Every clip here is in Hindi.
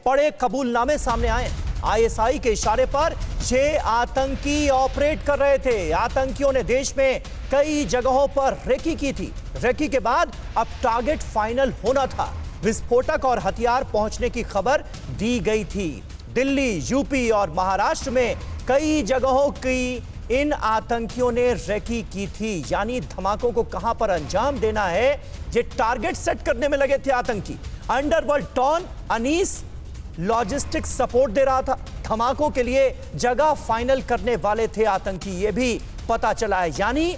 बड़े कबूलनामे सामने आए। आईएसआई के इशारे पर 6 आतंकी ऑपरेट कर रहे थे। आतंकियों ने देश में कई जगहों पर रेकी की थी। रेकी के बाद अब टारगेट फाइनल होना था। विस्फोटक और हथियार पहुंचने की खबर दी गई थी। दिल्ली, यूपी और महाराष्ट्र में कई जगहों की इन आतंकियों ने रेकी की थी। यानी धमाकों को कहां पर अंजाम देना है, ये टारगेट सेट करने में लगे थे आतंकी। Underworld don Anees logistics support दे रहा था। धमाकों के लिए जगह फाइनल करने वाले थे आतंकी, ये भी पता चला है। यानी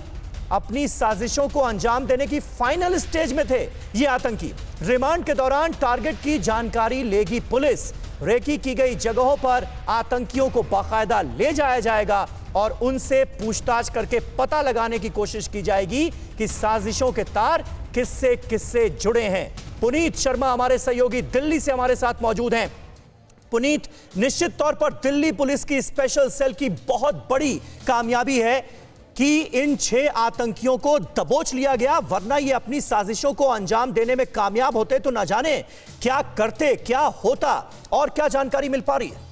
अपनी साजिशों को अंजाम देने की फाइनल स्टेज में थे ये आतंकी। रिमांड के दौरान टारगेट की जानकारी लेगी पुलिस। रेकी की गई जगहों पर आतंकियों को बाकायदा ले जाया जाएगा और उनसे पूछताछ करके पता लगाने की कोशिश की जाएगी कि साजिशों के तार किससे किससे जुड़े हैं। पुनीत शर्मा हमारे सहयोगी दिल्ली से हमारे साथ मौजूद हैं। पुनीत, निश्चित तौर पर दिल्ली पुलिस की स्पेशल सेल की बहुत बड़ी कामयाबी है कि इन 6 आतंकियों को दबोच लिया गया, वरना ये अपनी साजिशों को अंजाम देने में कामयाब होते तो न जाने क्या करते, क्या होता। और क्या जानकारी मिल पा रही है?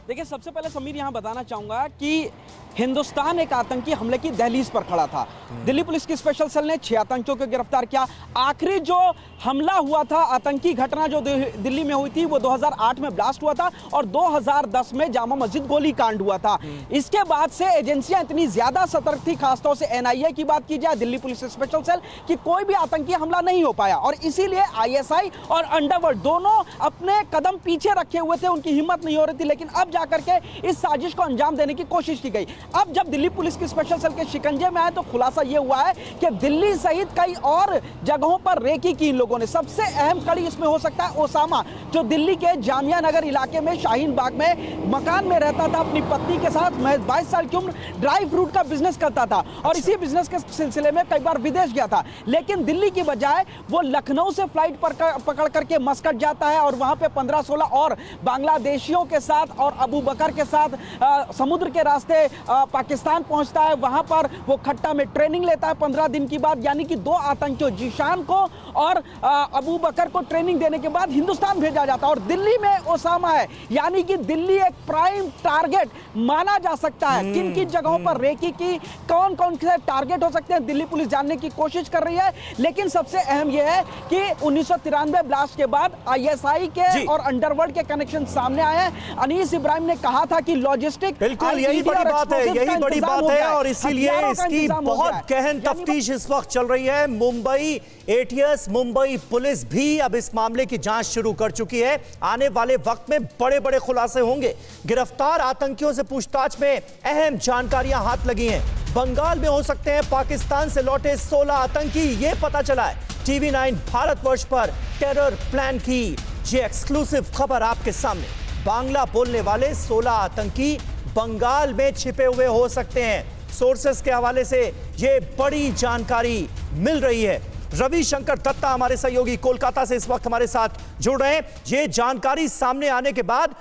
देखिए, सबसे पहले समीर यहां बताना चाहूंगा कि हिंदुस्तान एक आतंकी हमले की दहलीज पर खड़ा था। दिल्ली पुलिस की स्पेशल सेल ने 6 आतंकियों को गिरफ्तार किया। आखिरी जो हमला हुआ था, आतंकी घटना जो दिल्ली में हुई थी, वो 2008 में ब्लास्ट हुआ था और 2010 में जामा मस्जिद गोलीकांड हुआ था। इसके बाद से एजेंसियां इतनी ज्यादा सतर्क थी, खासतौर से एनआईए की बात की जाए, दिल्ली पुलिस स्पेशल सेल, कि कोई भी आतंकी हमला नहीं हो पाया। और इसीलिए आईएसआई और अंडरवर्ल्ड दोनों अपने कदम पीछे रखे हुए थे, उनकी हिम्मत नहीं हो रही थी। लेकिन अब जाकर के इस साजिश को अंजाम देने की कोशिश की गई। अब जब दिल्ली पुलिस की स्पेशल सेल के शिकंजे में आए तो खुलासा यह हुआ है कि दिल्ली सहित कई और जगहों पर रेकी की इन लोगों ने। सबसे अहम कड़ी इसमें हो सकता है ओसामा, जो दिल्ली के जामिया नगर इलाके में शाहीन बाग में मकान में रहता था अपनी पत्नी के साथ। महज 22 साल की उम्र, ड्राई फ्रूट का बिजनेस करता था और इसी बिजनेस के सिलसिले में कई बार विदेश गया था। लेकिन दिल्ली की बजाय वो लखनऊ से फ्लाइट पकड़ करके मस्कट जाता है और वहां पे 15-16 और बांग्लादेशियों के साथ और अबू बकर के साथ समुद्र के रास्ते पाकिस्तान पहुंचता है। वहां पर वो खट्टा में ट्रेनिंग लेता है 15 दिन की बाद। यानी कि 2 आतंकियों, जीशान को और अबू बकर को ट्रेनिंग देने के बाद हिंदुस्तान भेजा जाता है और दिल्ली में ओसामा है। यानी कि दिल्ली एक प्राइम टारगेट माना जा सकता है। किन किन जगहों पर रेकी की, कौन कौन से टारगेट हो सकते हैं, दिल्ली पुलिस जानने की कोशिश कर रही है। लेकिन सबसे अहम यह है कि 1993 ब्लास्ट के बाद आईएसआई के और अंडरवर्ल्ड के कनेक्शन सामने आए हैं। अनीस इब्राहिम ने कहा था कि लॉजिस्टिक, बिल्कुल यही बड़ी बात है, यही बड़ी बात है और इसीलिए इसकी बहुत गहन तफ्तीश इस वक्त चल रही है। मुंबई एटीएस, मुंबई पुलिस भी अब इस मामले की जांच शुरू कर चुकी है। आने वाले वक्त में बड़े बड़े खुलासे होंगे। गिरफ्तार आतंकियों से पूछताछ में अहम जानकारियां हाथ लगी हैं। बंगाल में हो सकते हैं पाकिस्तान से लौटे 16 आतंकी, ये पता चला है। TV9 भारतवर्ष पर टेरर प्लान की ये एक्सक्लूसिव खबर आपके सामने। बांग्ला बोलने वाले 16 आतंकी बंगाल में छिपे हुए हो सकते हैं। सोर्सेस के हवाले से ये बड़ी जानकारी मिल रही है। रविशंकर दत्ता हमारे सहयोगी कोलकाता से इस वक्त हमारे साथ जुड़ रहे हैं। ये जानकारी सामने आने के बाद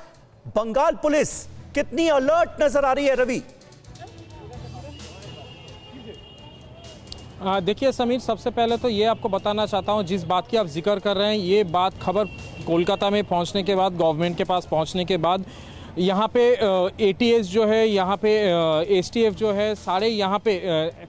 बंगाल पुलिस कितनी अलर्ट नजर आ रही है, रवि? देखिए समीर, सबसे पहले तो ये आपको बताना चाहता हूँ, जिस बात की आप जिक्र कर रहे हैं, ये बात खबर कोलकाता में पहुँचने के बाद, गवर्नमेंट के पास पहुँचने के बाद, यहाँ पे एटीएस जो है, यहाँ पे एसटीएफ जो है, सारे यहाँ पे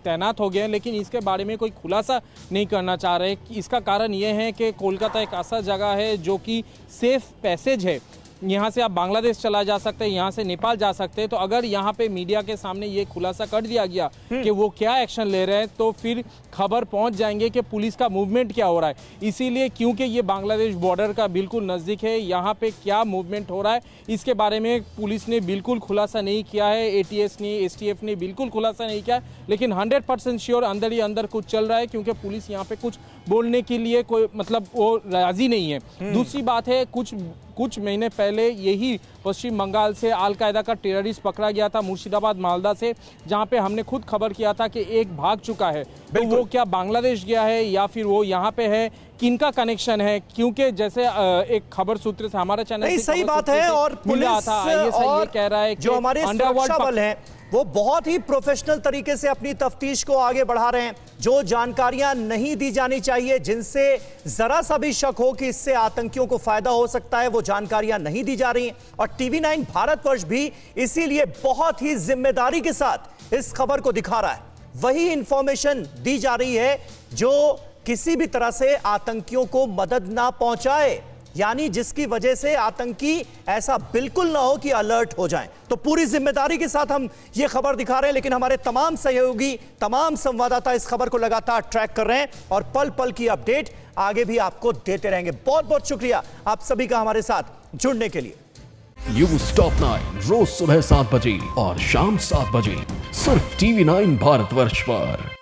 तैनात हो गए हैं। लेकिन इसके बारे में कोई खुलासा नहीं करना चाह रहे। इसका कारण ये है कि कोलकाता एक ऐसा जगह है जो कि सेफ पैसेज है। यहाँ से आप बांग्लादेश चला जा सकते हैं, यहाँ से नेपाल जा सकते हैं। तो अगर यहाँ पे मीडिया के सामने ये खुलासा कर दिया गया कि वो क्या एक्शन ले रहे हैं, तो फिर खबर पहुँच जाएंगे कि पुलिस का मूवमेंट क्या हो रहा है। इसीलिए क्योंकि ये बांग्लादेश बॉर्डर का बिल्कुल नज़दीक है, यहाँ पे क्या मूवमेंट हो रहा है इसके बारे में पुलिस ने बिल्कुल खुलासा नहीं किया है। एटीएस ने, एसटीएफ ने बिल्कुल खुलासा नहीं किया। लेकिन 100% श्योर अंदर ही अंदर कुछ चल रहा है, क्योंकि पुलिस यहाँ पे कुछ बोलने के लिए कोई मतलब वो राजी नहीं है। दूसरी बात है, कुछ महीने पहले यही पश्चिम बंगाल से अलकायदा का टेररिस्ट पकड़ा गया था, मुर्शिदाबाद मालदा से, जहां पे हमने खुद खबर किया था कि एक भाग चुका है। तो वो क्या बांग्लादेश गया है या फिर वो यहाँ पे है, किनका कनेक्शन है? क्योंकि जैसे एक खबर सूत्र से हमारा चैनल सही बात है और पुलिस था, ये कह रहा है जो हमारे सुरक्षा बल हैं वो बहुत ही प्रोफेशनल तरीके से अपनी तफ्तीश को आगे बढ़ा रहे हैं। जो जानकारियां नहीं दी जानी चाहिए, जिनसे जरा सा भी शक हो कि इससे आतंकियों को फायदा हो सकता है, वो जानकारियां नहीं दी जा रही। और TV9 भारतवर्ष भी इसीलिए बहुत ही जिम्मेदारी के साथ इस खबर को दिखा रहा है। वही इंफॉर्मेशन दी जा रही है जो किसी भी तरह से आतंकियों को मदद ना पहुंचाए, यानी जिसकी वजह से आतंकी ऐसा बिल्कुल ना हो कि अलर्ट हो जाएं। तो पूरी जिम्मेदारी के साथ हम ये खबर दिखा रहे हैं, लेकिन हमारे तमाम सहयोगी, तमाम संवाददाता इस खबर को लगातार ट्रैक कर रहे हैं और पल पल की अपडेट आगे भी आपको देते रहेंगे। बहुत बहुत शुक्रिया आप सभी का हमारे साथ जुड़ने के लिए। न्यूज़ टॉप 9 रोज सुबह 7 बजे और शाम 7 बजे सिर्फ TV9 भारतवर्ष पर।